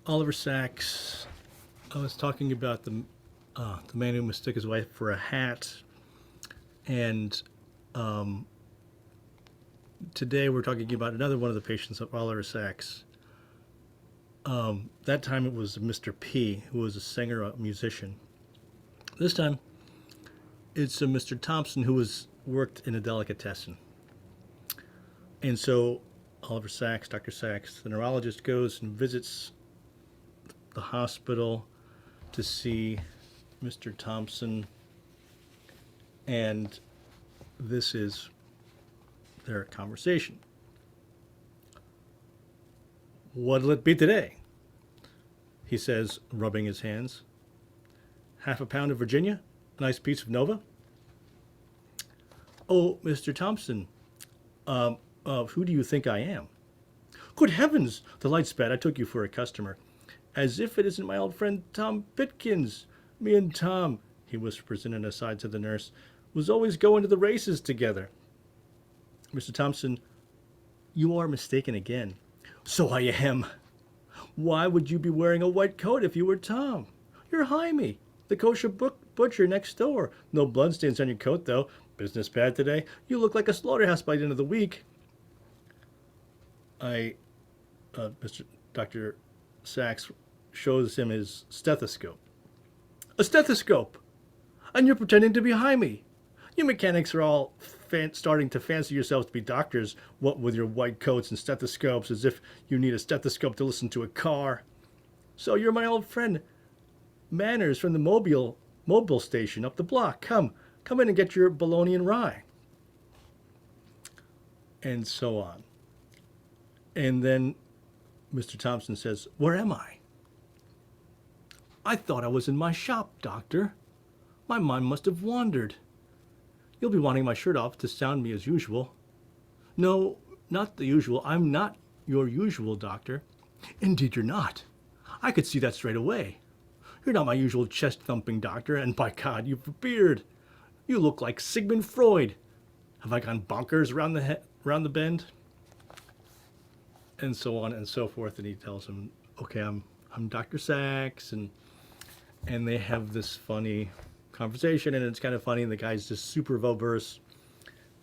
Oliver Sacks. I was talking about the man who mistook his wife for a hat, and um, today we're talking about another one of the patients of Oliver Sacks. That time it was Mr. P, who was a singer, a musician. This time it's a Mr. Thompson who was worked in a delicatessen, and so Oliver Sacks, Dr. Sacks, the neurologist, goes and visits the hospital to see Mr. Thompson, and this is their conversation. What'll it be today? He says, rubbing his hands. Half a pound of Virginia? A nice piece of Nova? Oh, Mr. Thompson, who do you think I am? Good heavens! The light's bad. I took you for a customer. As if it isn't my old friend Tom Pitkins. Me and Tom, he whispers in an aside to the nurse, was always going to the races together. Mr. Thompson, you are mistaken again. So I am. Why would you be wearing a white coat if you were Tom? You're Jaime, the kosher butcher next door. No bloodstains on your coat, though. Business bad today? You look like a slaughterhouse by the end of the week. Mr. Dr. Sacks shows him his stethoscope. A stethoscope! And you're pretending to be Jaime. You mechanics are all starting to fancy yourselves to be doctors, what with your white coats and stethoscopes, as if you need a stethoscope to listen to a car. So you're my old friend Manners from the Mobile station up the block. Come in and get your bologna and rye. And so on. And then Mr. Thompson says, where am I? I thought I was in my shop, doctor. My mind must have wandered. You'll be wanting my shirt off to sound me as usual. No, not the usual. I'm not your usual doctor. Indeed you're not. I could see that straight away. You're not my usual chest-thumping doctor, and by God, you've a beard. You look like Sigmund Freud. Have I gone bonkers around the bend? And so on and so forth. And he tells him, okay, I'm Dr. Sacks, and they have this funny conversation, and it's kind of funny, and the guy's just super verbose,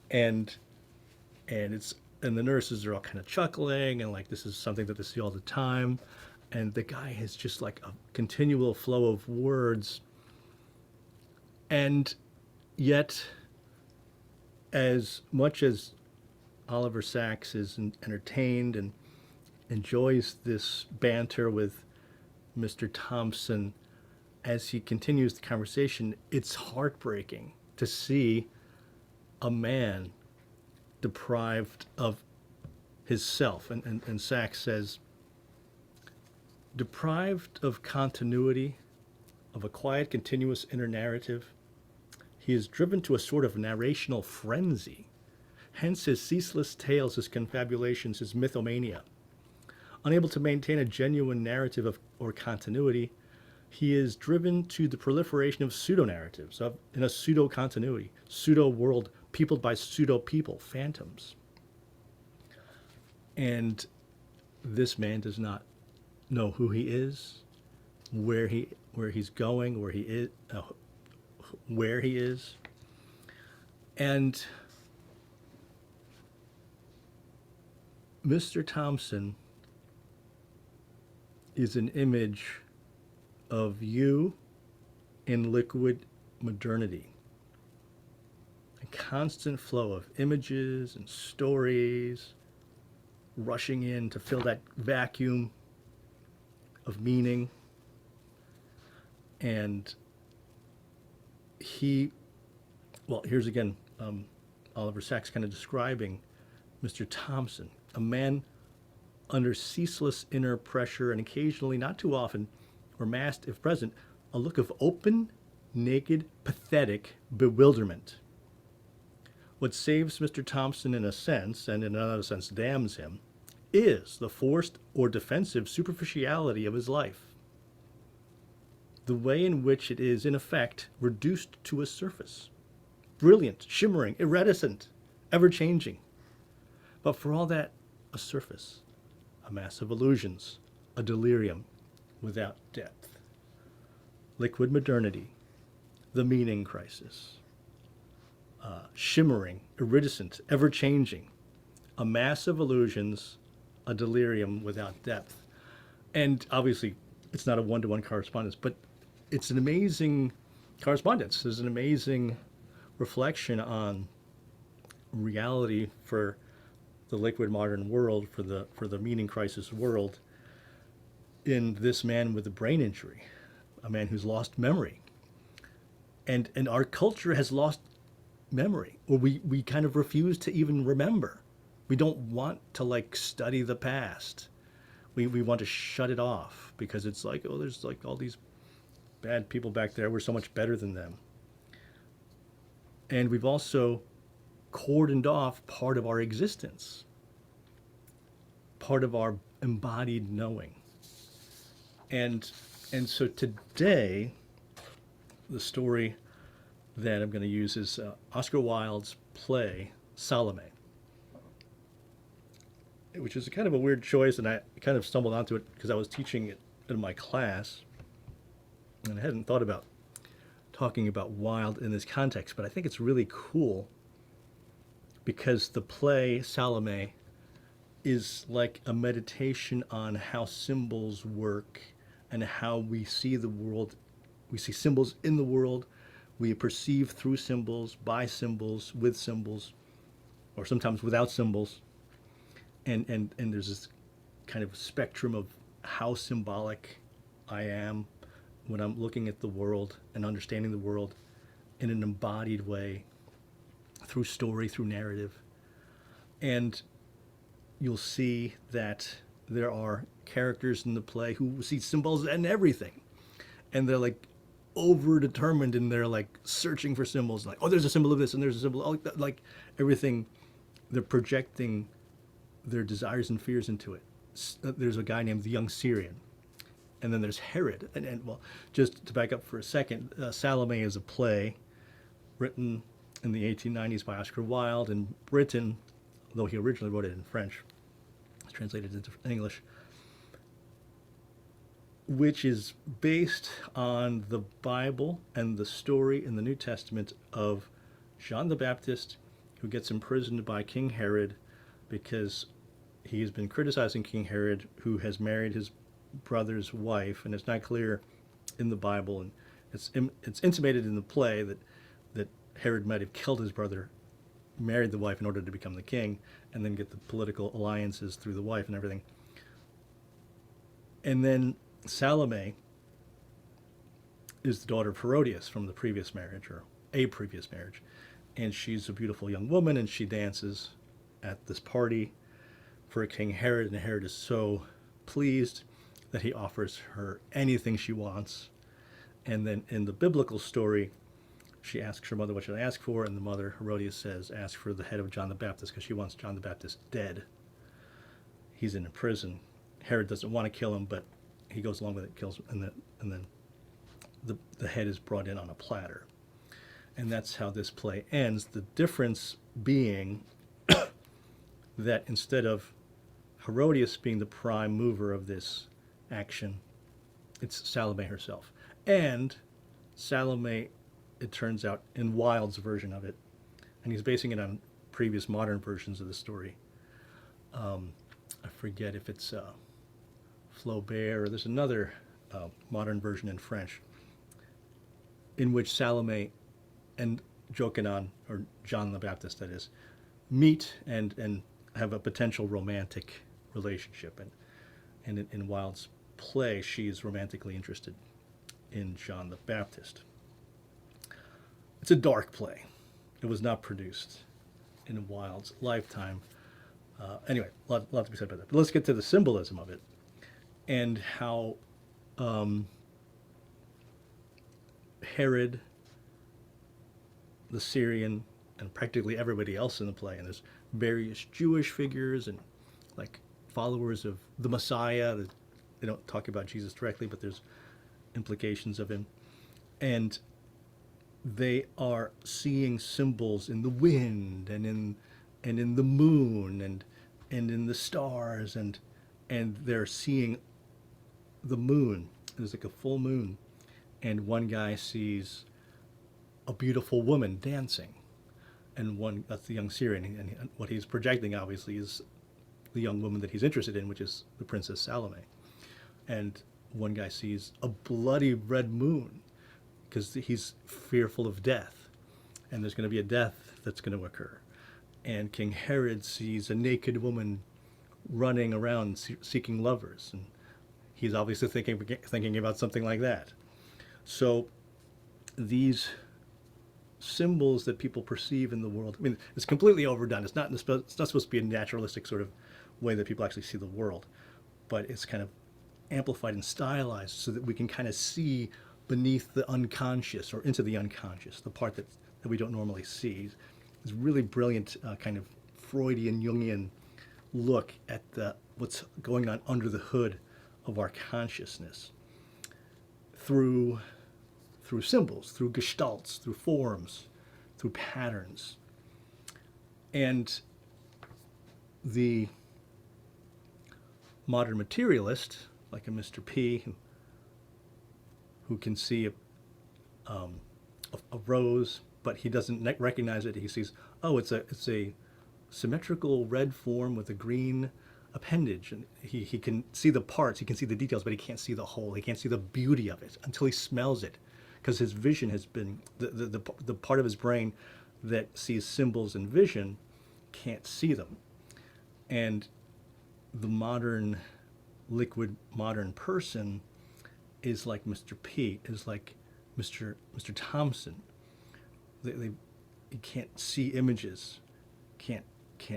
and the nurses are all kind of chuckling, and like this is something that they see all the time, and the guy has just like a continual flow of words, and yet as much as Oliver Sacks is entertained and enjoys this banter with Mr. Thompson, as he continues the conversation, it's heartbreaking to see a man deprived of his self. And Sacks says, deprived of continuity, of a quiet, continuous inner narrative, he is driven to a sort of narrational frenzy. Hence his ceaseless tales, his confabulations, his mythomania. Unable to maintain a genuine narrative or continuity, he is driven to the proliferation of pseudo-narratives, in a pseudo-continuity, pseudo-world peopled by pseudo-people, phantoms. And this man does not know who he is, where he's going, where he is. And Mr. Thompson is an image of you in liquid modernity. A constant flow of images and stories rushing in to fill that vacuum of meaning. And here's again Oliver Sacks kind of describing Mr. Thompson, a man under ceaseless inner pressure and occasionally, not too often, or masked if present, a look of open, naked, pathetic bewilderment. What saves Mr. Thompson in a sense, and in another sense damns him, is the forced or defensive superficiality of his life. The way in which it is, in effect, reduced to a surface. Brilliant, shimmering, iridescent, ever-changing. But for all that, a surface, a mass of illusions, a delirium, without depth. Liquid modernity, the meaning crisis, shimmering, iridescent, ever-changing, a mass of illusions, a delirium without depth. And obviously, it's not a one-to-one correspondence, but it's an amazing correspondence. There's an amazing reflection on reality for the liquid modern world, for the meaning crisis world, in this man with a brain injury, a man who's lost memory. And our culture has lost memory, or we kind of refuse to even remember. We don't want to like study the past. We want to shut it off because it's like, oh, there's like all these bad people back there. We're so much better than them. And we've also cordoned off part of our existence, part of our embodied knowing. And so today, the story that I'm going to use is Oscar Wilde's play, Salome, which is kind of a weird choice, and I kind of stumbled onto it because I was teaching it in my class, and I hadn't thought about talking about Wilde in this context, but I think it's really cool because the play, Salome, is like a meditation on how symbols work and how we see the world. We see symbols in the world. We perceive through symbols, by symbols, with symbols, or sometimes without symbols. And there's this kind of spectrum of how symbolic I am when I'm looking at the world and understanding the world in an embodied way, through story, through narrative. And you'll see that there are characters in the play who see symbols and everything. And they're like over-determined and they're like searching for symbols. Like, oh, there's a symbol of this and there's a symbol. Oh, like everything, they're projecting their desires and fears into it. There's a guy named the young Syrian. And then there's Herod. And well, just to back up for a second, Salome is a play written in the 1890s by Oscar Wilde in Britain, though he originally wrote it in French. It's translated into English, which is based on the Bible and the story in the New Testament of John the Baptist, who gets imprisoned by King Herod because he has been criticizing King Herod, who has married his brother's wife, and it's not clear in the Bible, and it's intimated in the play that Herod might have killed his brother, married the wife in order to become the king, and then get the political alliances through the wife and everything. And then Salome is the daughter of Herodias from the previous marriage, or a previous marriage, and she's a beautiful young woman, and she dances at this party for King Herod, and Herod is so pleased that he offers her anything she wants. And then in the biblical story, she asks her mother, what should I ask for? And the mother, Herodias, says, ask for the head of John the Baptist, because she wants John the Baptist dead. He's in a prison. Herod doesn't want to kill him, but he goes along with it, kills him, and then the head is brought in on a platter. And that's how this play ends. The difference being that instead of Herodias being the prime mover of this action, it's Salome herself. And Salome, it turns out, in Wilde's version of it, and he's basing it on previous modern versions of the story. I forget if it's Flaubert, or there's another modern version in French, in which Salome and Jochanan, or John the Baptist that is, meet and have a potential romantic relationship. And in Wilde's play, she is romantically interested in John the Baptist. It's a dark play. It was not produced in Wilde's lifetime. Anyway, a lot to be said about that. But let's get to the symbolism of it and how Herod, the Syrian, and practically everybody else in the play, and there's various Jewish figures and like followers of the Messiah. They don't talk about Jesus directly, but there's implications of him. And they are seeing symbols in the wind and in the moon and in the stars, and they're seeing the moon there's like a full moon, and one guy sees a beautiful woman dancing, and one that's the young Syrian, and what he's projecting obviously is the young woman that he's interested in, which is the Princess Salome. And one guy sees a bloody red moon because he's fearful of death, and there's going to be a death that's going to occur. And King Herod sees a naked woman running around seeking lovers, and he's obviously thinking about something like that. So these symbols that people perceive in the world, I mean, it's completely overdone. It's not supposed to be a naturalistic sort of way that people actually see the world, but it's kind of amplified and stylized so that we can kind of see beneath the unconscious or into the unconscious, the part that we don't normally see. It's really brilliant kind of Freudian, Jungian look at what's going on under the hood of our consciousness through symbols, through gestalts, through forms, through patterns. And the modern materialist, like a Mr. P, who can see a rose, but he doesn't recognize it. He sees, oh, it's a symmetrical red form with a green appendage, and he can see the parts, he can see the details, but he can't see the whole. He can't see the beauty of it until he smells it, because his vision has been the part of his brain that sees symbols and vision can't see them. And the modern liquid modern person is like Mr. P, is like Mr. Thompson. They can't see images, can't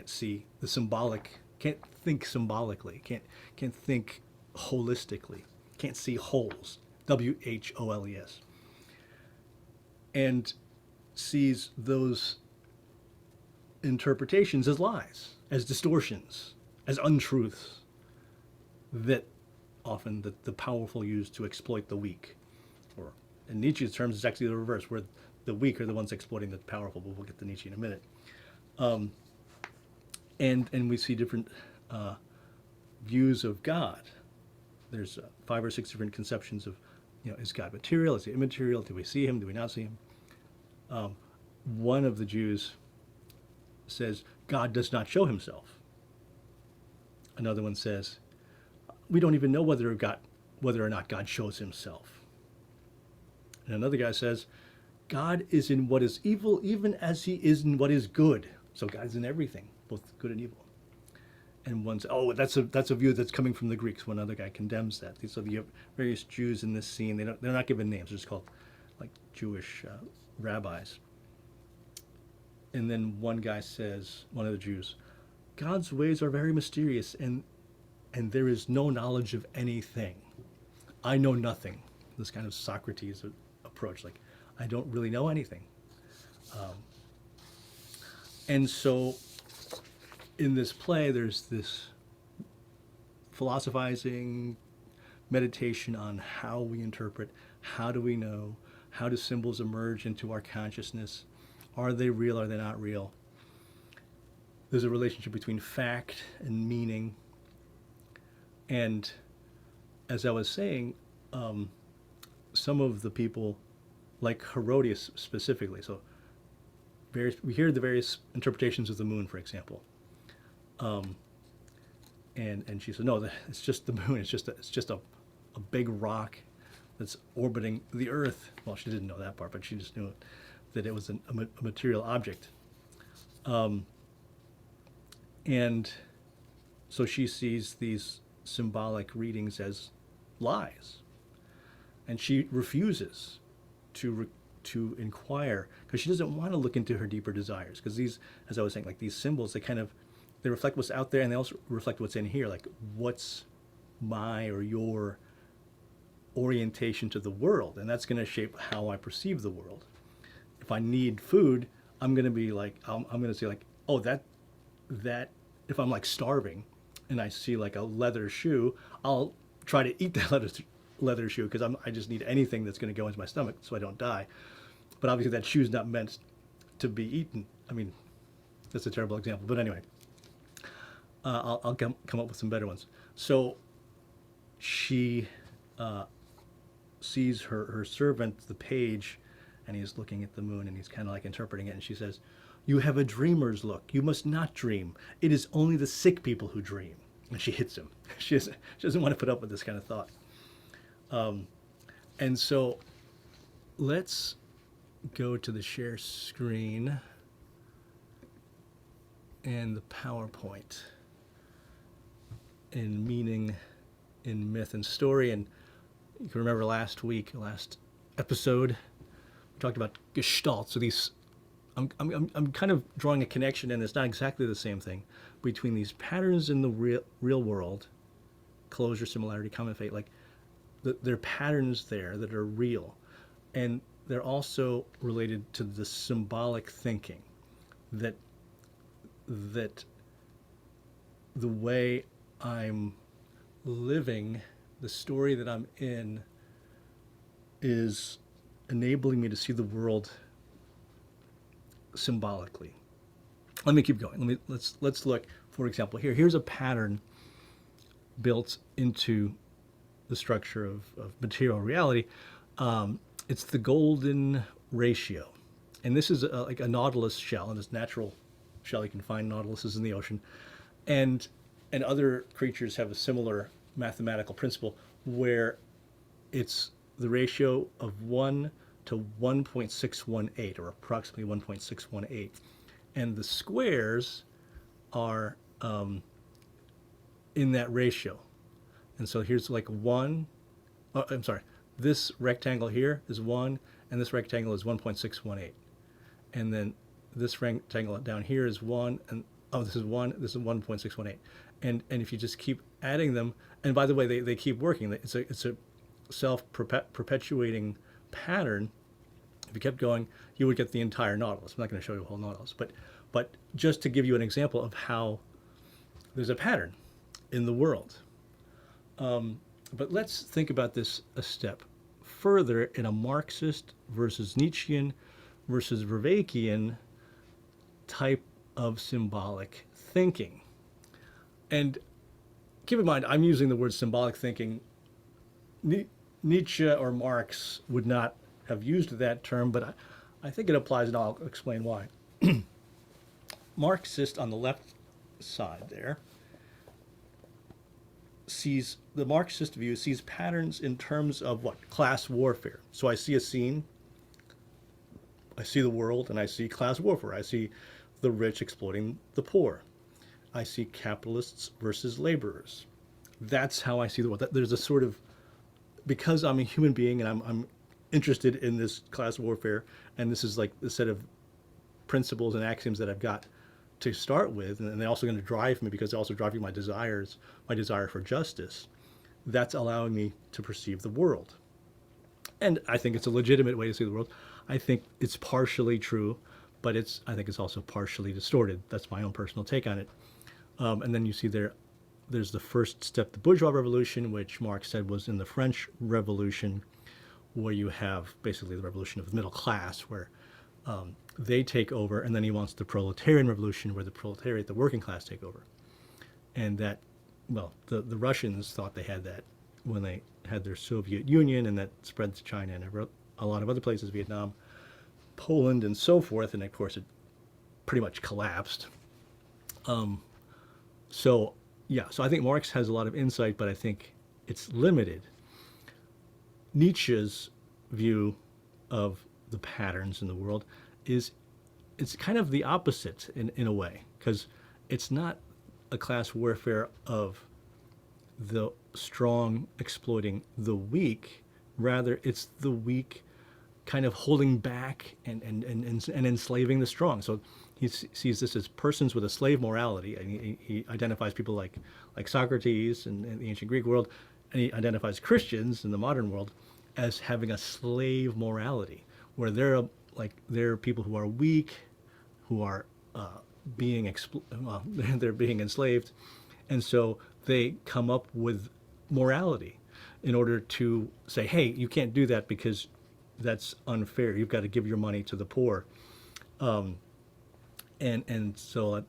see the symbolic, can't think symbolically, can't think holistically, can't see wholes, WHOLES, and sees those interpretations as lies, as distortions, as untruths that often the powerful use to exploit the weak. Or in Nietzsche's terms, it's actually the reverse, where the weak are the ones exploiting the powerful, but we'll get to Nietzsche in a minute. And we see different views of God. There's 5 or 6 different conceptions of, is God material? Is he immaterial? Do we see him? Do we not see him? One of the Jews says, God does not show himself. Another one says, we don't even know whether or not God shows himself. And another guy says, God is in what is evil even as he is in what is good. So God's in everything, both good and evil. And one says, oh, that's a view that's coming from the Greeks. One other guy condemns that. So you have various Jews in this scene. They're not given names. They're just called like Jewish rabbis. And then one guy says, one of the Jews, God's ways are very mysterious, and there is no knowledge of anything. I know nothing. This kind of Socrates approach, like, I don't really know anything. And so in this play, there's this philosophizing, meditation on how we interpret, how do we know, how do symbols emerge into our consciousness? Are they real? Are they not real? There's a relationship between fact and meaning. And as I was saying, some of the people, like Herodias specifically, so we hear the various interpretations of the moon, for example. And she said, no, it's just the moon. It's just a big rock that's orbiting the Earth. Well, she didn't know that part, but she just knew that it was a material object. And so she sees these symbolic readings as lies, and she refuses to inquire, because she doesn't want to look into her deeper desires, because these, as I was saying, like these symbols, they reflect what's out there, and they also reflect what's in here, like what's my or your orientation to the world, and that's going to shape how I perceive the world. If I need food, I'm going to be like, I'm going to say like, oh, that if I'm like starving and I see like a leather shoe, I'll try to eat that leather shoe, because I just need anything that's going to go into my stomach so I don't die. But obviously that shoe's not meant to be eaten. I mean, that's a terrible example, but anyway, I'll come up with some better ones. So she sees her servant, the page, and he's looking at the moon and he's kind of like interpreting it. And she says, "You have a dreamer's look. You must not dream. It is only the sick people who dream." And she hits him. She doesn't want to put up with this kind of thought. And so let's go to the share screen and the PowerPoint in meaning, in myth and story. And you can remember last episode, we talked about gestalt. So these, I'm kind of drawing a connection, and it's not exactly the same thing, between these patterns in the real world, closure, similarity, common fate. Like there are patterns there that are real, and they're also related to the symbolic thinking, that the way I'm living, the story that I'm in, is enabling me to see the world symbolically. Let me keep going. Let's look, for example, here. Here's a pattern built into the structure of material reality. It's the golden ratio. And this is like a nautilus shell, and this natural shell. You can find nautiluses in the ocean. And other creatures have a similar mathematical principle where it's the ratio of 1 to 1.618, or approximately 1.618. And the squares are in that ratio. And so here's like 1, I'm sorry, this rectangle here is 1, and this rectangle is 1.618. And then this rectangle down here is 1, and this is 1, this is 1.618. And if you just keep adding them, and by the way, they keep working. It's a self-perpetuating pattern. If you kept going, you would get the entire nautilus. I'm not going to show you a whole nautilus, but just to give you an example of how there's a pattern in the world. But let's think about this a step further in a Marxist versus Nietzschean versus Vervaekean type of symbolic thinking. And keep in mind, I'm using the word symbolic thinking. Nietzsche or Marx would not have used that term, but I think it applies, and I'll explain why. Marxist on the left side there sees, the Marxist view sees patterns in terms of what? Class warfare. So I see a scene, I see the world, and I see class warfare. I see the rich exploiting the poor. I see capitalists versus laborers. That's how I see the world. There's a sort of, because I'm a human being and I'm interested in this class warfare, and this is like the set of principles and axioms that I've got to start with, and they're also going to drive me because they're also driving my desires, my desire for justice. That's allowing me to perceive the world. And I think it's a legitimate way to see the world. I think it's partially true, but I think it's also partially distorted. That's my own personal take on it. And then you see there's the first step, the bourgeois revolution, which Marx said was in the French Revolution, where you have basically the revolution of the middle class, where they take over, and then he wants the proletarian revolution, where the proletariat, the working class, take over. And that, well, the Russians thought they had that when they had their Soviet Union, and that spread to China and a lot of other places, Vietnam, Poland, and so forth. And of course, it pretty much collapsed. So I think Marx has a lot of insight, but I think it's limited. Nietzsche's view of the patterns in the world it's kind of the opposite in a way, because it's not a class warfare of the strong exploiting the weak. Rather, it's the weak kind of holding back and enslaving the strong. So he sees this as persons with a slave morality, and he identifies people like Socrates in the ancient Greek world, and he identifies Christians in the modern world as having a slave morality, where they're people who are weak, who are they're being enslaved, and so they come up with morality in order to say, hey, you can't do that because that's unfair. You've got to give your money to the poor. And so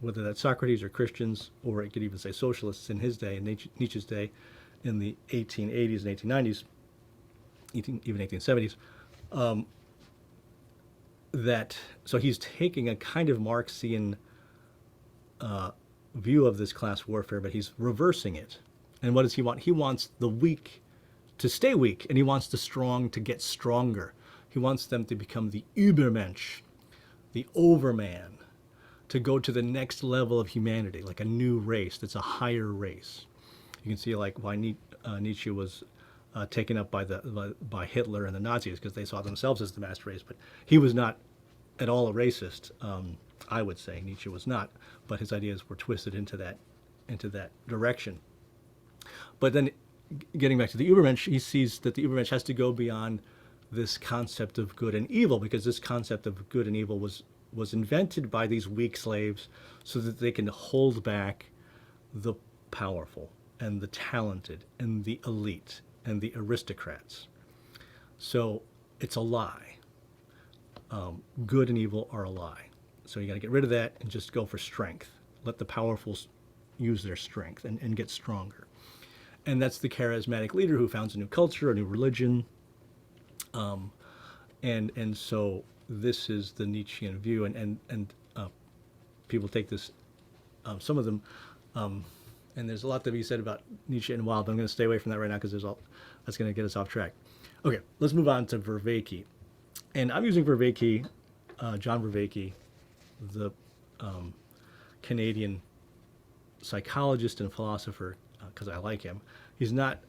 whether that's Socrates or Christians, or it could even say socialists in his day, in Nietzsche's day, in the 1880s and 1890s, even 1870s. So he's taking a kind of Marxian view of this class warfare, but he's reversing it. And what does he want? He wants the weak to stay weak, and he wants the strong to get stronger. He wants them to become the Übermensch, the overman, to go to the next level of humanity, like a new race that's a higher race. You can see like why Nietzsche was taken up by Hitler and the Nazis, because they saw themselves as the master race. But he was not at all a racist. I would say Nietzsche was not, but his ideas were twisted into that direction. But then, getting back to the Übermensch, he sees that the Übermensch has to go beyond this concept of good and evil, because this concept of good and evil was invented by these weak slaves so that they can hold back the powerful and the talented and the elite and the aristocrats. So it's a lie. Good and evil are a lie. So you got to get rid of that and just go for strength. Let the powerful use their strength and get stronger. And that's the charismatic leader who founds a new culture, a new religion. And so this is the Nietzschean view. And people take this, some of them, and there's a lot to be said about Nietzsche and Wilde, but I'm going to stay away from that right now because that's going to get us off track. Okay, let's move on to Vervaeke. And I'm using Vervaeke, John Vervaeke, the Canadian psychologist and philosopher, because I like him. He's not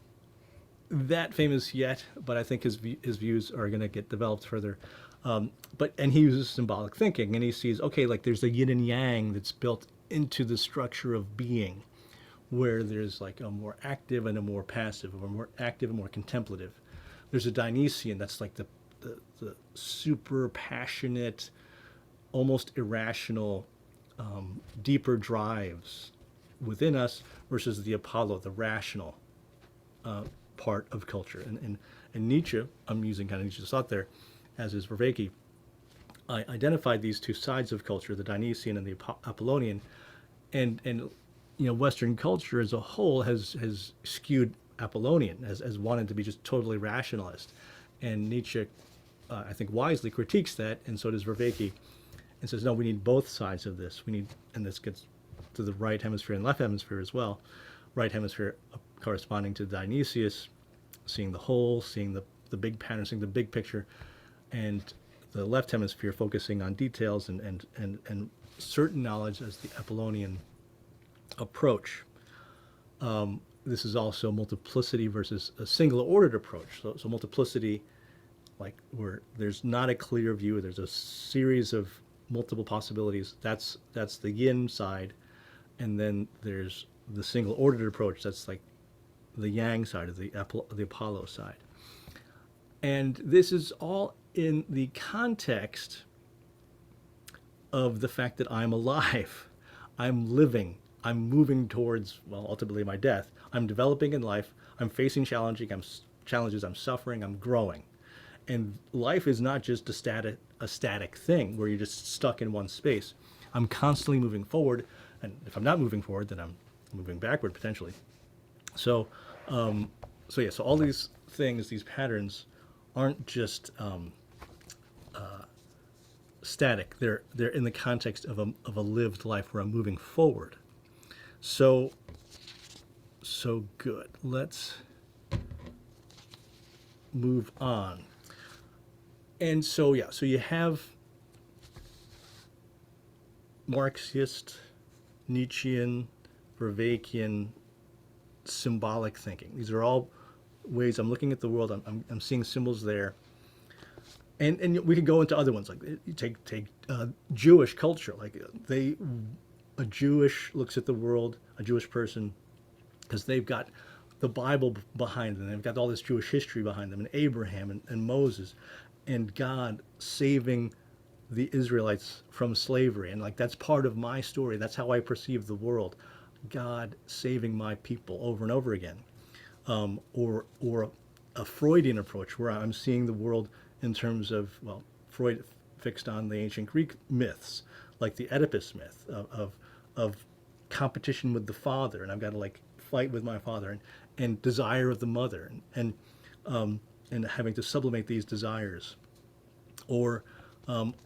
that famous yet, but I think his views are going to get developed further. And he uses symbolic thinking, and he sees, okay, like there's a yin and yang that's built into the structure of being, where there's like a more active and a more passive, or more active and more contemplative. There's a Dionysian that's like the super passionate, almost irrational, deeper drives within us, versus the Apollo, the rational part of culture. And Nietzsche, I'm using kind of Nietzsche's thought there, as is Vervaeke, I identified these two sides of culture, the Dionysian and the Apollonian, and Western culture as a whole has skewed Apollonian as wanting to be just totally rationalist, and Nietzsche, I think, wisely critiques that, and so does Vervaeke, and says, no, we need both sides of this. We need, and this gets to the right hemisphere and left hemisphere as well. Right hemisphere corresponding to Dionysius, seeing the whole, seeing the big pattern, seeing the big picture, and the left hemisphere focusing on details and certain knowledge as the Apollonian approach. This is also multiplicity versus a single ordered approach. So multiplicity, like where there's not a clear view, there's a series of multiple possibilities. That's the yin side, and then there's the single ordered approach. That's like the yang side of the Apollo side. And this is all in the context of the fact that I'm alive, I'm living, I'm moving towards, well, ultimately my death. I'm developing in life, I'm facing challenges, I'm suffering, I'm growing. And life is not just a static thing where you're just stuck in one space. I'm constantly moving forward, and if I'm not moving forward, then I'm moving backward potentially. So all these things, these patterns, aren't just static. They're in the context of a lived life where I'm moving forward. So good. Let's move on. And so you have Marxist, Nietzschean, Vervaekean, symbolic thinking. These are all ways I'm looking at the world. I'm seeing symbols there. And we could go into other ones, like you take Jewish culture. Like a Jewish looks at the world, a Jewish person, because they've got the Bible behind them. They've got all this Jewish history behind them, and Abraham and Moses, and God saving the Israelites from slavery. And like that's part of my story. That's how I perceive the world. God saving my people over and over again. Or a Freudian approach where I'm seeing the world in terms of, well, Freud fixed on the ancient Greek myths, like the Oedipus myth of competition with the father, and I've got to like fight with my father, and desire of the mother, and and having to sublimate these desires, or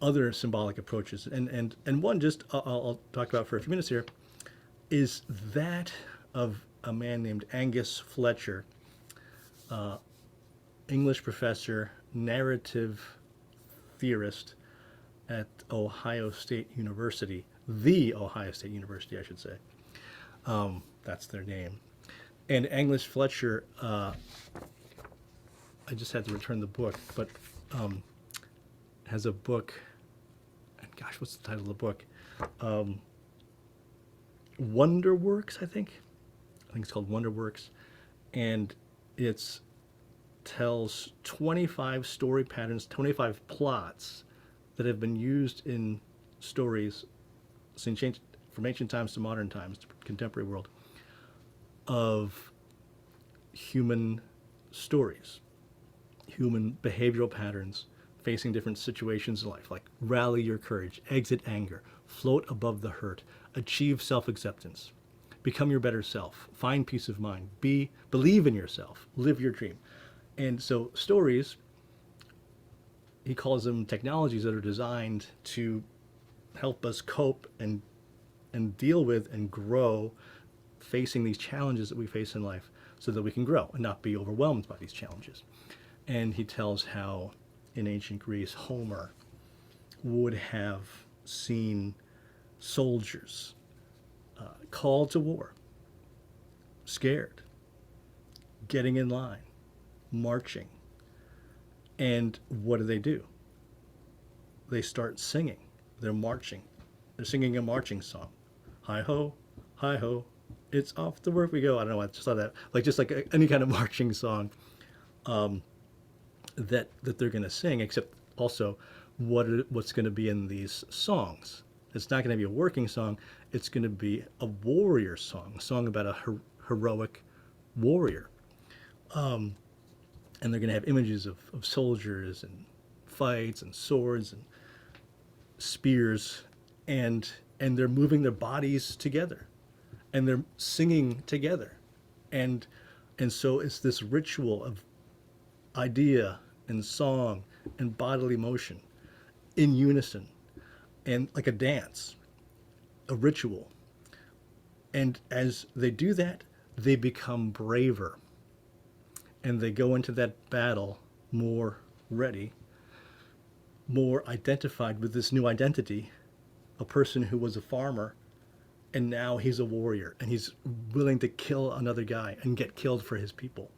other symbolic approaches. And one just I'll talk about for a few minutes here is that of a man named Angus Fletcher, English professor, narrative theorist at Ohio State University, the Ohio State University, I should say. That's their name. And Angus Fletcher, I just had to return the book, but has a book, and gosh, what's the title of the book? Wonderworks, I think. I think it's called Wonderworks. And it tells 25 story patterns, 25 plots that have been used in stories from ancient times to modern times, to contemporary world, of human stories, human behavioral patterns facing different situations in life, like rally your courage, exit anger, float above the hurt, achieve self-acceptance, become your better self, find peace of mind, believe in yourself, live your dream. And so stories, he calls them technologies that are designed to help us cope and deal with and grow facing these challenges that we face in life, so that we can grow and not be overwhelmed by these challenges. And he tells how in ancient Greece, Homer would have seen soldiers called to war, scared, getting in line, marching. And what do? They start singing. They're marching. They're singing a marching song. Hi ho, it's off to work we go. I don't know, I just thought that, just like any kind of marching song that they're going to sing, except also what's going to be in these songs. It's not going to be a working song. It's going to be a warrior song, a song about a heroic warrior. And they're going to have images of soldiers and fights and swords and spears, and they're moving their bodies together, and they're singing together, and so it's this ritual of idea and song and bodily motion in unison, and like a dance, a ritual. And as they do that, they become braver, and they go into that battle more ready, more identified with this new identity, a person who was a farmer, and now he's a warrior, and he's willing to kill another guy and get killed for his people.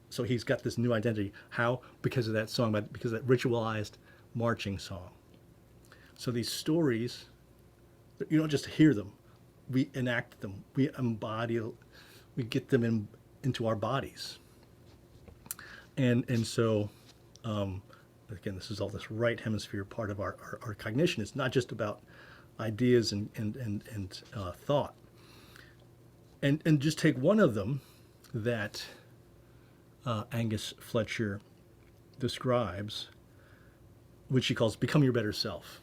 So he's got this new identity. How? Because of that song, because of that ritualized marching song. So these stories, you don't just hear them, we enact them, we embody, we get them into our bodies. And so, again, this is all this right hemisphere part of our cognition. It's not just about ideas and thought. And just take one of them that Angus Fletcher describes, which he calls become your better self.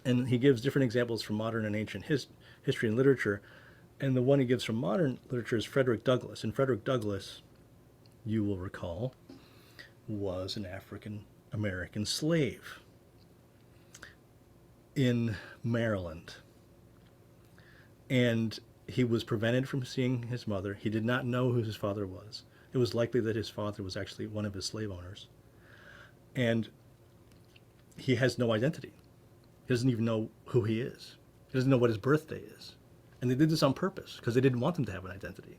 And he gives different examples from modern and ancient history and literature. And the one he gives from modern literature is Frederick Douglass. And Frederick Douglass, you will recall, was an African-American slave in Maryland. And he was prevented from seeing his mother. He did not know who his father was. It was likely that his father was actually one of his slave owners. And he has no identity. He doesn't even know who he is. He doesn't know what his birthday is. And they did this on purpose because they didn't want him to have an identity.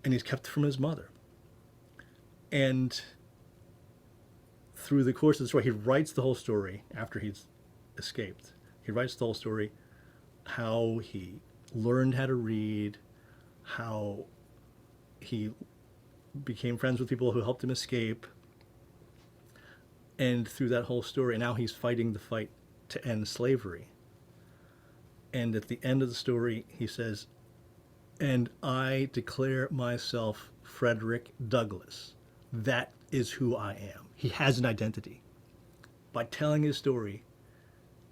And he's kept from his mother. And through the course of the story, he writes the whole story after he's escaped. He writes the whole story, how he learned how to read, how he became friends with people who helped him escape. And through that whole story, now he's fighting the fight to end slavery. And at the end of the story, he says, "And I declare myself Frederick Douglass. That is who I am." He has an identity. By telling his story,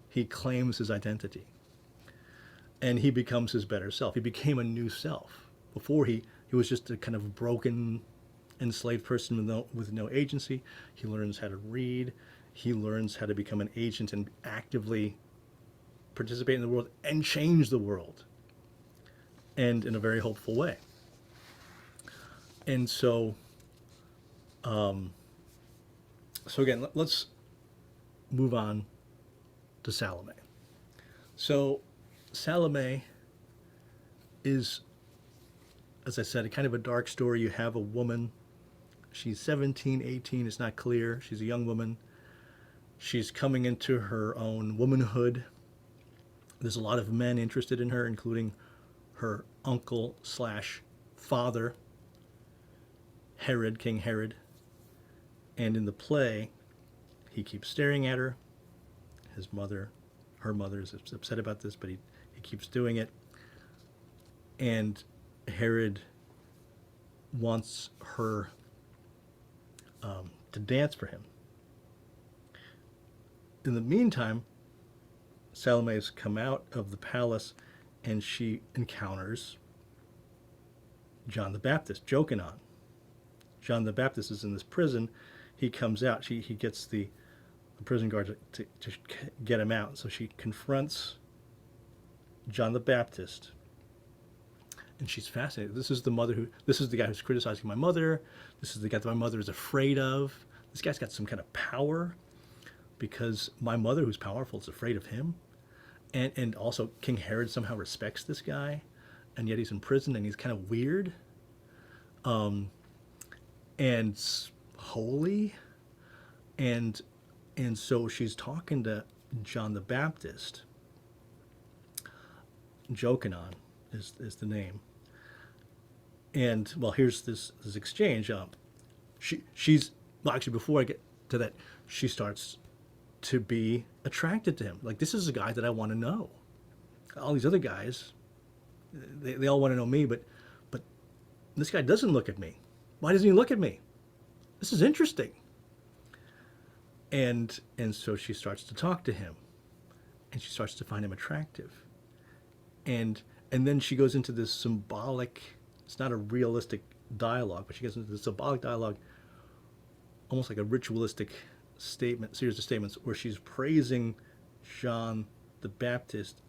he claims his identity. And he becomes his better self. He became a new self. Before he was just a kind of broken enslaved person with no agency. He learns how to read. He learns how to become an agent and actively participate in the world and change the world, and in a very hopeful way. And so, so again, let's move on to Salome. So Salome is, as I said, a kind of a dark story. You have a woman. She's 17, 18. It's not clear. She's a young woman. She's coming into her own womanhood. There's a lot of men interested in her, including her uncle slash father, Herod, King Herod. And in the play, he keeps staring at her. Her mother is upset about this, but he keeps doing it. And Herod wants her to dance for him. In the meantime, Salome has come out of the palace and she encounters John the Baptist, Jochanan. John the Baptist is in this prison. He comes out. He gets the prison guard to get him out. So she confronts John the Baptist. And she's fascinated. This is the guy who's criticizing my mother. This is the guy that my mother is afraid of. This guy's got some kind of power because my mother, who's powerful, is afraid of him. And also King Herod somehow respects this guy, and yet he's in prison and he's kind of weird. And holy. And so she's talking to John the Baptist. Jochanan is the name. And, well, here's this exchange. She's, well, actually, before I get to that, she starts to be attracted to him. Like, this is a guy that I want to know. All these other guys, they all want to know me, but this guy doesn't look at me. Why doesn't he look at me? This is interesting. And so she starts to talk to him, and she starts to find him attractive. And then she goes into this symbolic, it's not a realistic dialogue, but she gets into this symbolic dialogue, almost like a ritualistic series of statements where she's praising John the Baptist.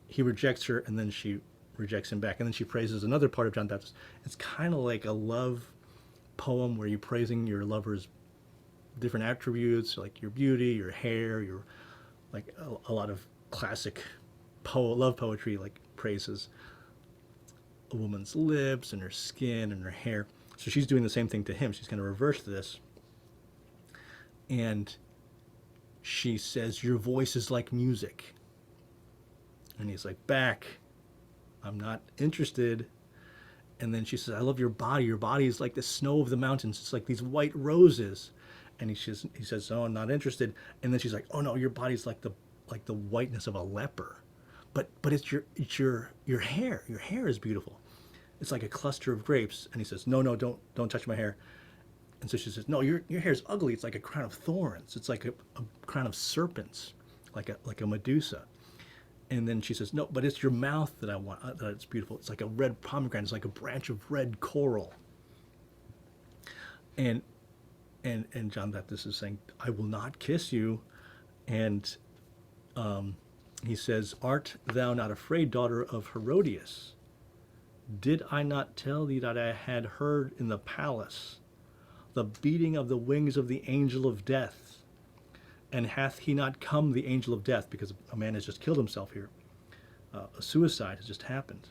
He rejects her, and then she rejects him back. And then she praises another part of John the Baptist. It's kind of like a love poem where you're praising your lover's different attributes, like your beauty, your hair, your, like a lot of classic love poetry, like praises a woman's lips and her skin and her hair. So she's doing the same thing to him. She's going to reverse this. And she says, your voice is like music. And he's like, back. I'm not interested. And then she says, I love your body. Your body is like the snow of the mountains. It's like these white roses. And he says, oh, I'm not interested. And then she's like, oh no, your body's like the whiteness of a leper. But it's your hair. Your hair is beautiful. It's like a cluster of grapes. And he says, no, don't touch my hair. And so she says, no, your hair's ugly. It's like a crown of thorns. It's like a crown of serpents, like a Medusa. And then she says, no, but it's your mouth that I want, that it's beautiful. It's like a red pomegranate. It's like a branch of red coral. And John the Baptist is saying, I will not kiss you. And he says, art thou not afraid, daughter of Herodias? Did I not tell thee that I had heard in the palace the beating of the wings of the angel of death? And hath he not come, the angel of death? Because a man has just killed himself here. A suicide has just happened.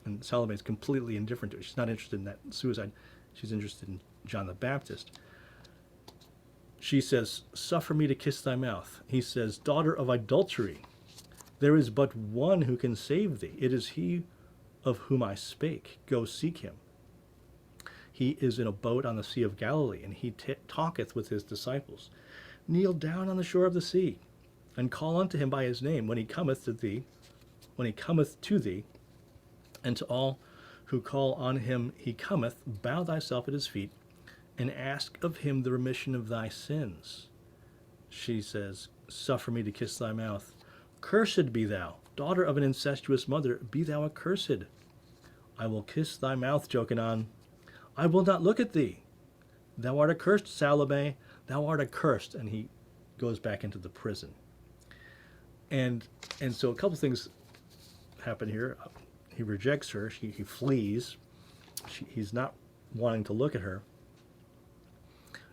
And Salome is completely indifferent to it. She's not interested in that suicide. She's interested in John the Baptist. She says, suffer me to kiss thy mouth. He says, daughter of adultery, there is but one who can save thee. It is he of whom I spake. Go seek him. He is in a boat on the Sea of Galilee, and he talketh with his disciples. Kneel down on the shore of the sea, and call unto him by his name when he cometh to thee, and to all who call on him he cometh, bow thyself at his feet, and ask of him the remission of thy sins. She says, suffer me to kiss thy mouth. Cursed be thou, daughter of an incestuous mother, be thou accursed. I will kiss thy mouth, Jochanan. I will not look at thee. thou art accursed, Salome, thou art accursed. And he goes back into the prison. And so a couple things happen here. He rejects her. He flees. He's not wanting to look at her.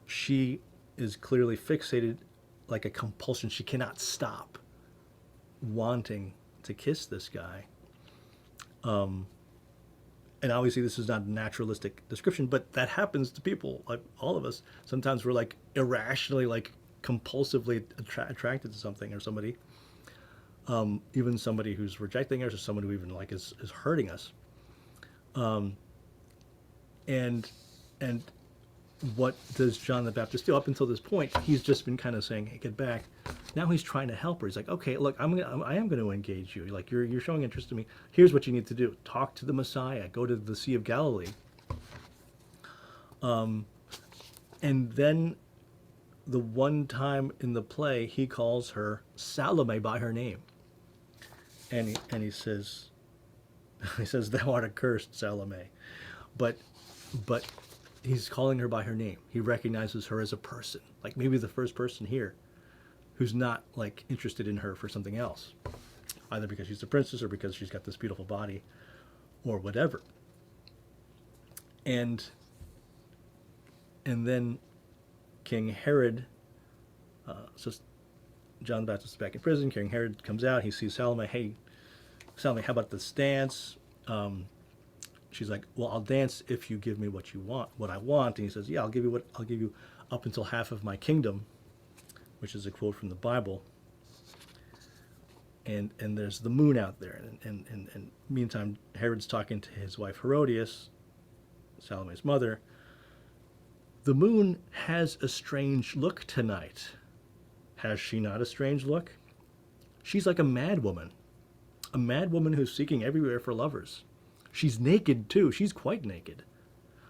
She is clearly fixated like a compulsion. She cannot stop wanting to kiss this guy. And obviously this is not a naturalistic description, but that happens to people, like all of us. Sometimes we're like irrationally, like compulsively attracted to something or somebody. Even somebody who's rejecting us or someone who even like is hurting us. And what does John the Baptist do? Up until this point, he's just been kind of saying, "Hey, get back." Now he's trying to help her. He's like, "Okay, look, I am going to engage you. Like you're showing interest in me. Here's what you need to do: talk to the Messiah. Go to the Sea of Galilee." And then the one time in the play, he calls her Salome by her name, and he says, "Thou art accursed, Salome," but he's calling her by her name. He recognizes her as a person, like maybe the first person here who's not like interested in her for something else, either because she's a princess or because she's got this beautiful body or whatever. And then King Herod, so John the Baptist is back in prison. King Herod comes out. He sees Salome. "Hey, Salome, how about this dance?" She's like, "Well, I'll dance if you give me what I want." And he says, "Yeah, I'll give you up until half of my kingdom," which is a quote from the Bible. And there's the moon out there. And meantime, Herod's talking to his wife Herodias, Salome's mother. "The moon has a strange look tonight. Has she not a strange look? She's like a mad woman who's seeking everywhere for lovers. She's naked too. She's quite naked.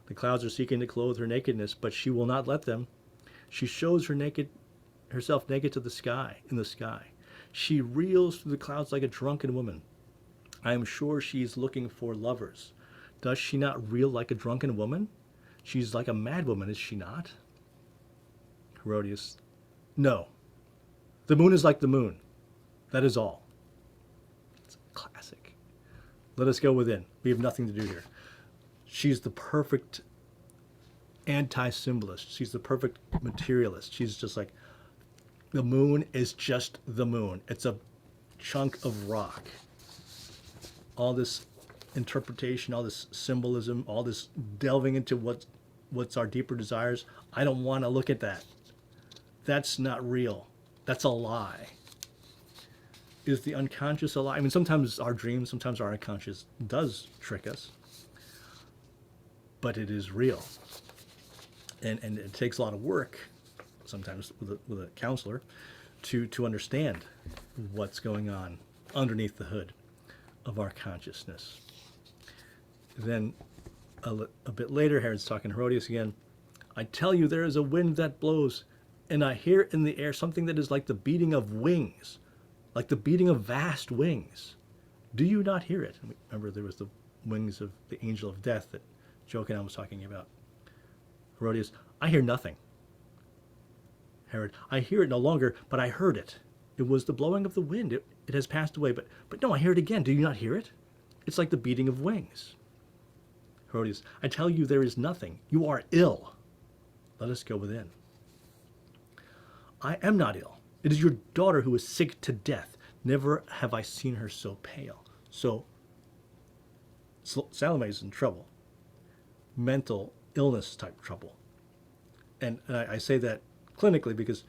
The clouds are seeking to clothe her nakedness, but she will not let them. She shows herself naked to the sky, in the sky. She reels through the clouds like a drunken woman. I am sure she is looking for lovers. Does she not reel like a drunken woman? She's like a mad woman, is she not?" Herodias: "No. The moon is like the moon. That is all." It's a classic. "Let us go within. We have nothing to do here." She's the perfect anti-symbolist. She's the perfect materialist. She's just like, the moon is just the moon. It's a chunk of rock. All this interpretation, all this symbolism, all this delving into what's our deeper desires, I don't want to look at that. That's not real. That's a lie. Is the unconscious a lie? I mean, sometimes our dreams, sometimes our unconscious does trick us, but it is real. And it takes a lot of work, sometimes with a counselor, to understand what's going on underneath the hood of our consciousness. Then a bit later, Herod's talking to Herodias again. "I tell you, there is a wind that blows, and I hear in the air something that is like the beating of wings, like the beating of vast wings. Do you not hear it?" And remember, there was the wings of the angel of death that Jochanan was talking about. Herodias: "I hear nothing." Herod: "I hear it no longer, but I heard it. It was the blowing of the wind. It has passed away, but no, I hear it again. Do you not hear it? It's like the beating of wings." Herodias: "I tell you, there is nothing. You are ill. Let us go within." "I am not ill. It is your daughter who is sick to death. Never have I seen her so pale." So Salome is in trouble. Mental illness type trouble. And I say that clinically because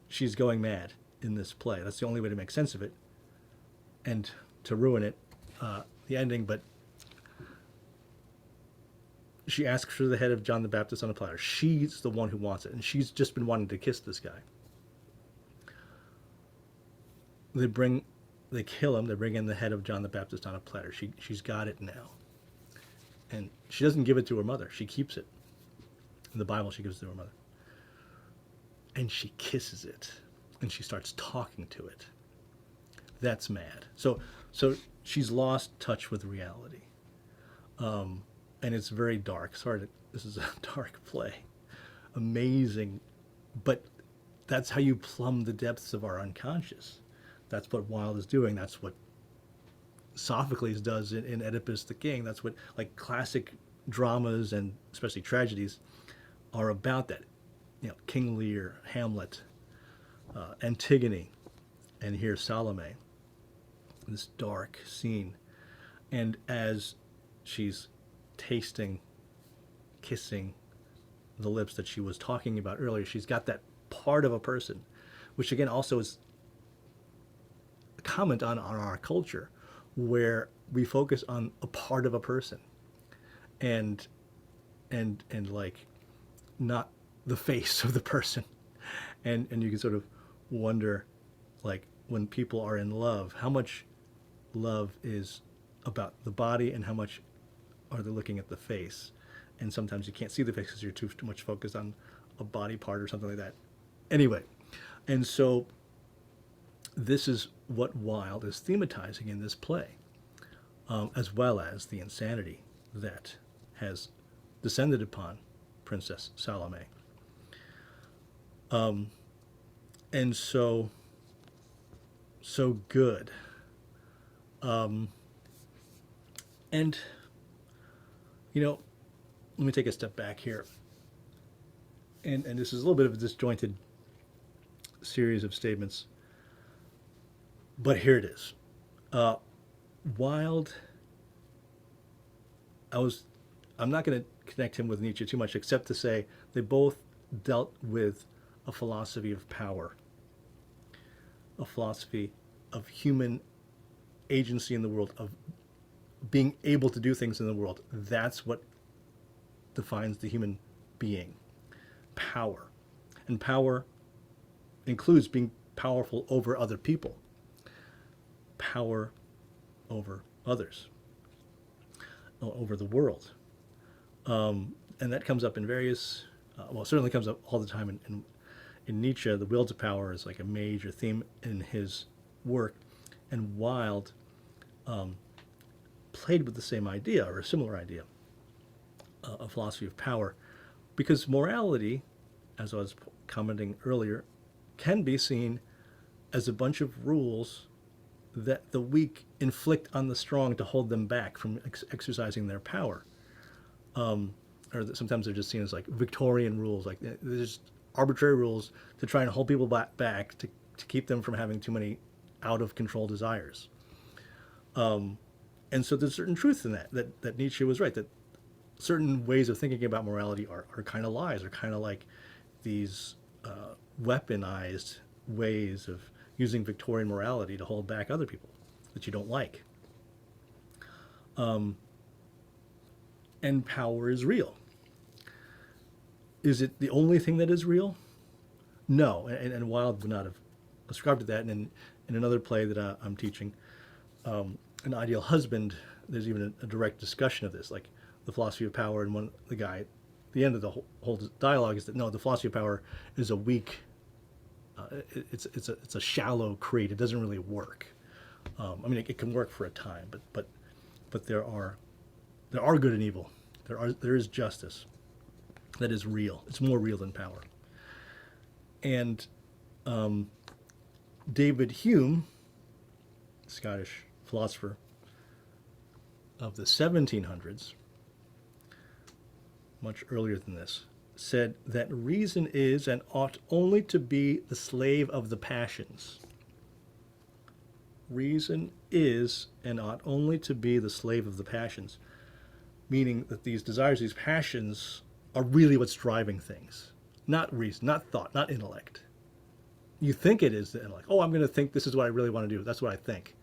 she's going mad in this play. That's the only way to make sense of it and to ruin it, the ending. But she asks for the head of John the Baptist on a platter. She's the one who wants it, and she's just been wanting to kiss this guy. They kill him. They bring in the head of John the Baptist on a platter. She's got it now. And she doesn't give it to her mother. She keeps it. In the Bible, she gives it to her mother. And she kisses it. And she starts talking to it. That's mad. So she's lost touch with reality. And it's very dark. This is a dark play amazing, but that's how you plumb the depths of our unconscious. That's what Wilde is doing. That's what Sophocles does in Oedipus the King. That's what like classic dramas and especially tragedies are about. That, King Lear, Hamlet, Antigone, and here Salome. This dark scene, and as she's tasting, kissing the lips that she was talking about earlier, she's got that part of a person, which again also is a comment on our culture, where we focus on a part of a person, and like not the face of the person, and you can sort of wonder, like when people are in love, how much love is about the body and how much are they looking at the face. And sometimes you can't see the face because you're too much focused on a body part or something like that. Anyway, and so this is what Wilde is thematizing in this play, as well as the insanity that has descended upon Princess Salome. And so good. And, let me take a step back here. And this is a little bit of a disjointed series of statements, but here it is. Wilde, I'm not going to connect him with Nietzsche too much, except to say they both dealt with a philosophy of power, a philosophy of human agency in the world, of being able to do things in the world. That's what defines the human being. Power. And power includes being powerful over other people. Power over others. Over the world. And that comes up in various, certainly comes up all the time in Nietzsche. The will to power is like a major theme in his work. And Wilde played with the same idea, or a similar idea, a philosophy of power, because morality, as I was commenting earlier, can be seen as a bunch of rules that the weak inflict on the strong to hold them back from exercising their power. Or that sometimes they're just seen as like Victorian rules, like they're just arbitrary rules to try and hold people back to keep them from having too many out of control desires. And so there's certain truth in that Nietzsche was right, that certain ways of thinking about morality are kind of lies, are kind of like these weaponized ways of using Victorian morality to hold back other people that you don't like. And power is real. Is it the only thing that is real? No, and Wilde would not have ascribed to that. And in another play that I'm teaching, An Ideal Husband, there's even a direct discussion of this, like the philosophy of power, and the guy, the end of the whole dialogue is that no, the philosophy of power is a weak, it's a shallow creed. It doesn't really work. It can work for a time, but there are good and evil. There is justice that is real. It's more real than power. And David Hume, Scottish philosopher of the 1700s, much earlier than this, said that reason is and ought only to be the slave of the passions. Reason is and ought only to be the slave of the passions, meaning that these desires, these passions, are really what's driving things. Not reason, not thought, not intellect. You think it is the intellect. Oh, I'm going to think this is what I really want to do. That's what I think.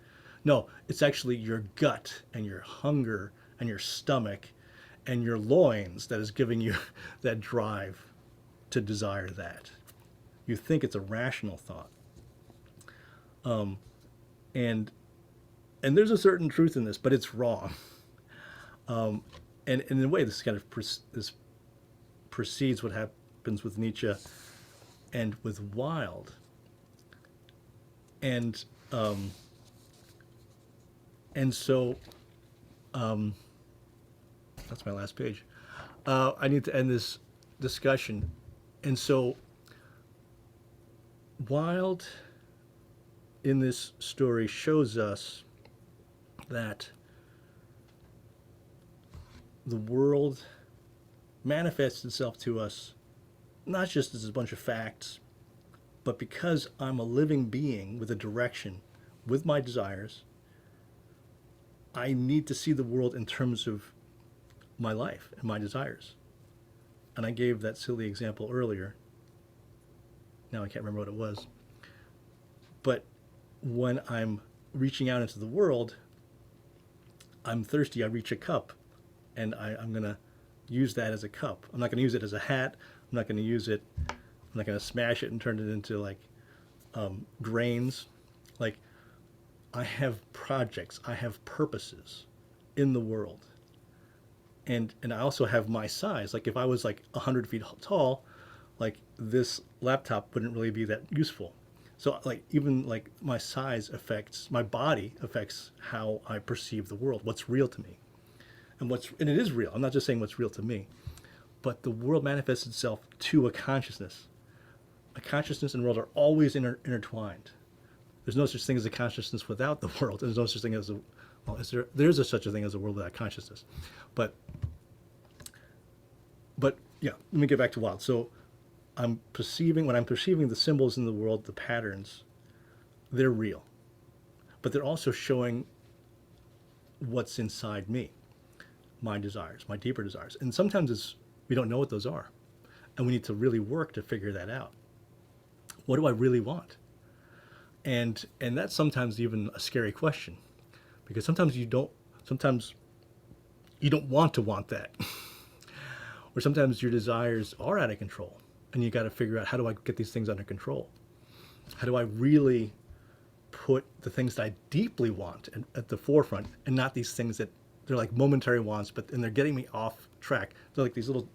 No, it's actually your gut and your hunger and your stomach and your loins that is giving you that drive to desire that. You think it's a rational thought. And there's a certain truth in this, but it's wrong. And in a way, this kind of this precedes what happens with Nietzsche and with Wilde. And so that's my last page. I need to end this discussion And so Wilde in this story shows us that the world manifests itself to us not just as a bunch of facts, but because I'm a living being with a direction, with my desires, I need to see the world in terms of my life and my desires. And I gave that silly example earlier. Now I can't remember what it was. But when I'm reaching out into the world, I'm thirsty, I reach a cup, and I'm going to use that as a cup. I'm not going to use it as a hat. I'm not going to use it, I'm not going to smash it and turn it into like grains. Like, I have projects, I have purposes in the world. And I also have my size. Like, if I was like 100 feet tall, like this laptop wouldn't really be that useful. So like even like my size affects, my body affects how I perceive the world, what's real to me. And it is real. I'm not just saying what's real to me, but the world manifests itself to a consciousness. A consciousness and world are always intertwined. There's no such thing as a consciousness without the world. There's no such thing as there's such a thing as a world without consciousness. But yeah, let me get back to Wilde. So when I'm perceiving the symbols in the world, the patterns, they're real. But they're also showing what's inside me, my desires, my deeper desires. And sometimes we don't know what those are. And we need to really work to figure that out. What do I really want? And that's sometimes even a scary question, because sometimes you don't want to want that. Or sometimes your desires are out of control, and you got to figure out, how do I get these things under control? How do I really put the things that I deeply want at the forefront, and not these things that they're like momentary wants, and they're getting me off track. They're like these little,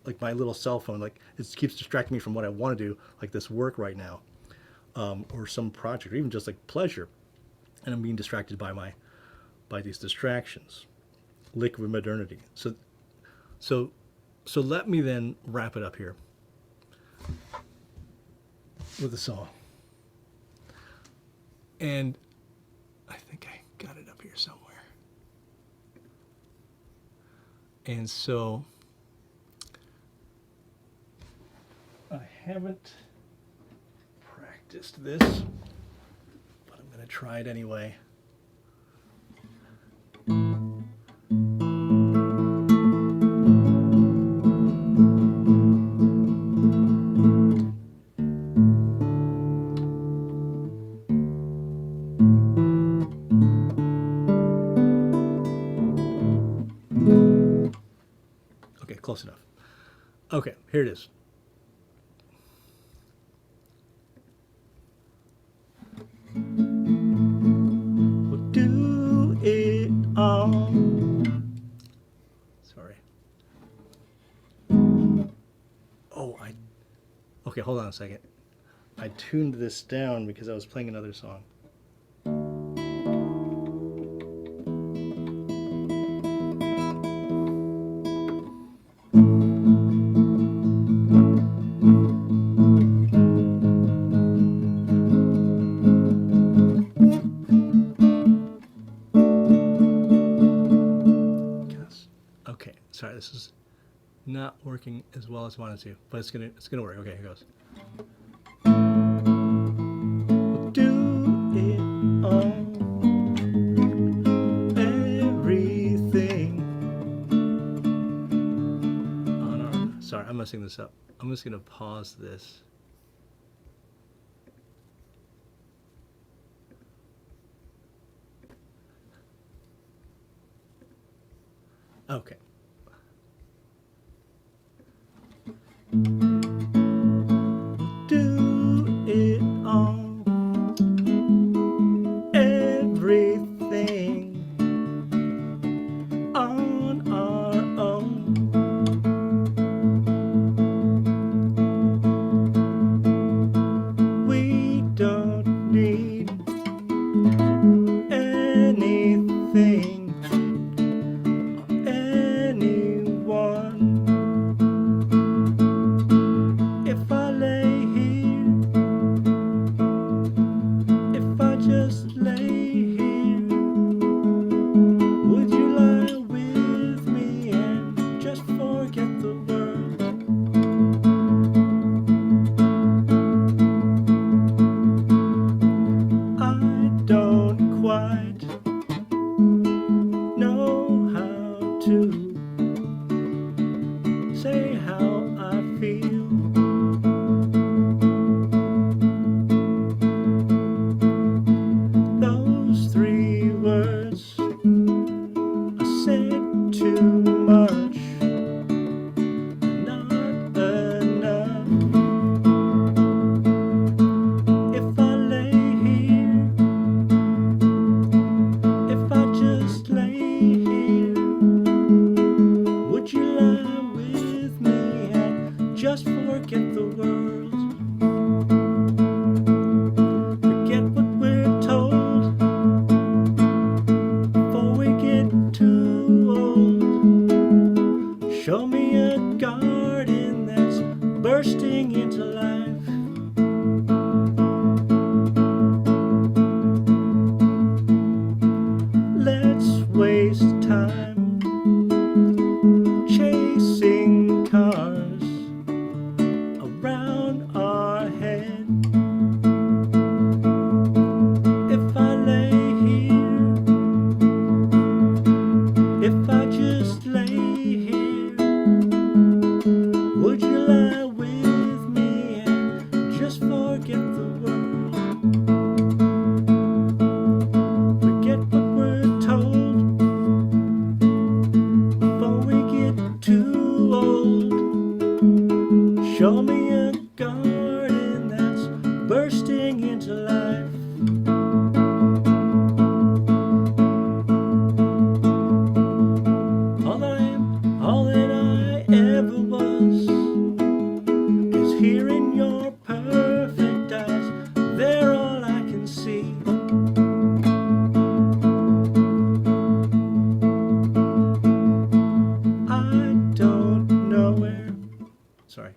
like my little cell phone, like it keeps distracting me from what I want to do, like this work right now, or some project, or even just like pleasure, and I'm being distracted by these distractions. Liquid modernity. So let me then wrap it up here with a song. And I think I got it up here somewhere. And so I haven't practiced this, but I'm going to try it anyway. Okay, close enough. Okay, here it is. We'll do it all. Sorry. Okay, hold on a second. I tuned this down because I was playing another song. Okay, sorry, this is not working as well as I wanted to, but it's gonna work. Okay, here goes. We'll do it all, everything. Oh no, sorry, I'm messing this up. I'm just gonna pause this. Okay. Do it all, everything on our own. We don't need anything, anyone. say how I feel. Those three words I said too much, not enough. If I lay here, if I just lay here, would you lie with me and just forget the world? Forget what we're told before we get too old. Show me a garden that's bursting into life. Let's waste time chasing cars around our head. If I lay here, if I just lay here, would you lie with me and just forget the world? Forget what we're told before we get too old. Show me a garden that's bursting into life. All that I am, all that I ever was, is here in your perfect eyes. They're all I can see. I don't know where, sorry,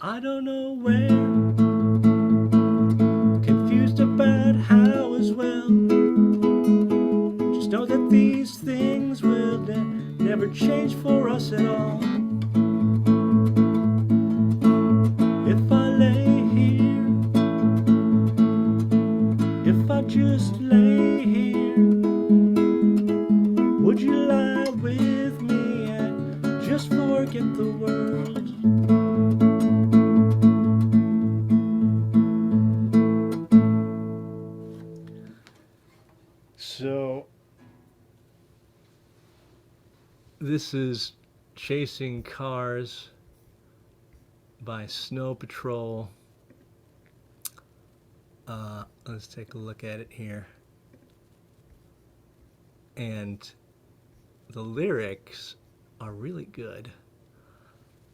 I don't know where, confused about how as well. Just know that these things will never change for us at all. If I lay here, if I just lay here, would you lie with me and just forget the world? So this is Chasing Cars by Snow Patrol. Let's take a look at it here. And the lyrics are really good.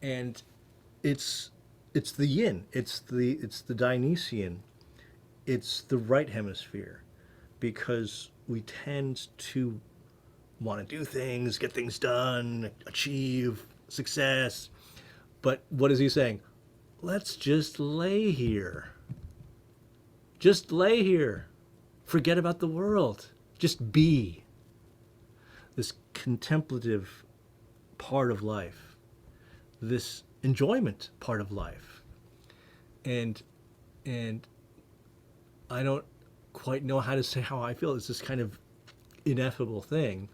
And it's the yin, it's the Dionysian, it's the right hemisphere, because we tend to want to do things, get things done, achieve success. But what is he saying? Let's just lay here. Just lay here. Forget about the world. Just be. This contemplative part of life. This enjoyment part of life. And I don't quite know how to say how I feel. It's this kind of ineffable thing.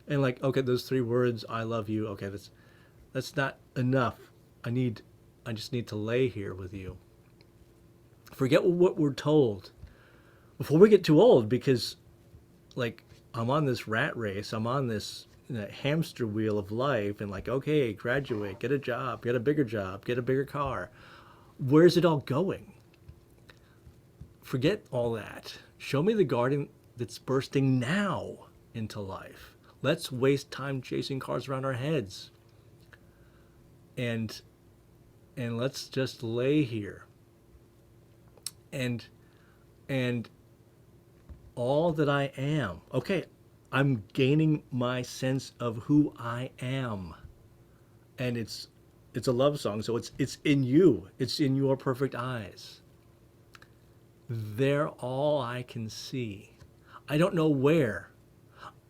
And like, okay, those three words, I love you, okay, that's not enough. I just need to lay here with you. Forget what we're told before we get too old, because like I'm on this rat race, I'm on this hamster wheel of life, and like, okay, graduate, get a job, get a bigger car. Where's it all going? Forget all that. Show me the garden that's bursting now into life. Let's waste time chasing cars around our heads. And let's just lay here. And all that I am. Okay, I'm gaining my sense of who I am. And it's a love song, so it's in you. It's in your perfect eyes. They're all I can see. I don't know where.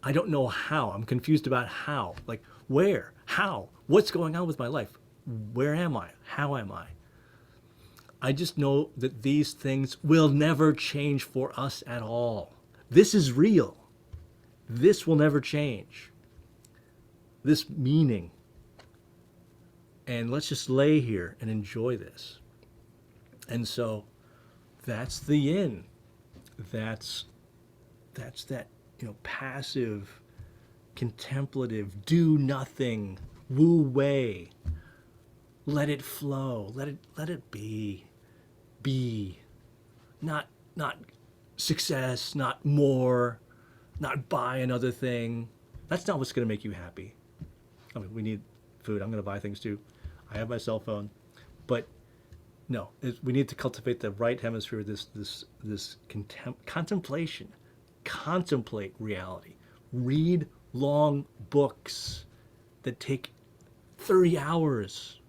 I don't know how. I'm confused about how. Like, where? How? What's going on with my life? Where am I? How am I? I just know that these things will never change for us at all. This is real. This will never change. This meaning and let's just lay here and enjoy this. And so that's the yin. That's that, passive, contemplative, do nothing, wu wei. Let it flow. Let it be. Be. Not success, not more, not buy another thing. That's not what's going to make you happy. I mean, we need food. I'm going to buy things too. I have my cell phone, but no, we need to cultivate the right hemisphere. This contemplation, contemplate reality, read long books that take 30 hours.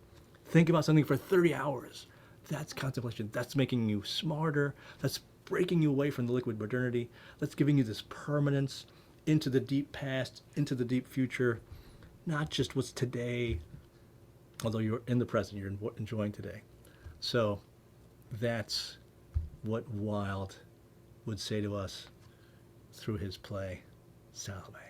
Think about something for 30 hours. That's contemplation. That's making you smarter. That's breaking you away from the liquid modernity. That's giving you this permanence into the deep past, into the deep future, not just what's today, although you're in the present, you're enjoying today. So that's what Wilde would say to us through his play, Salome.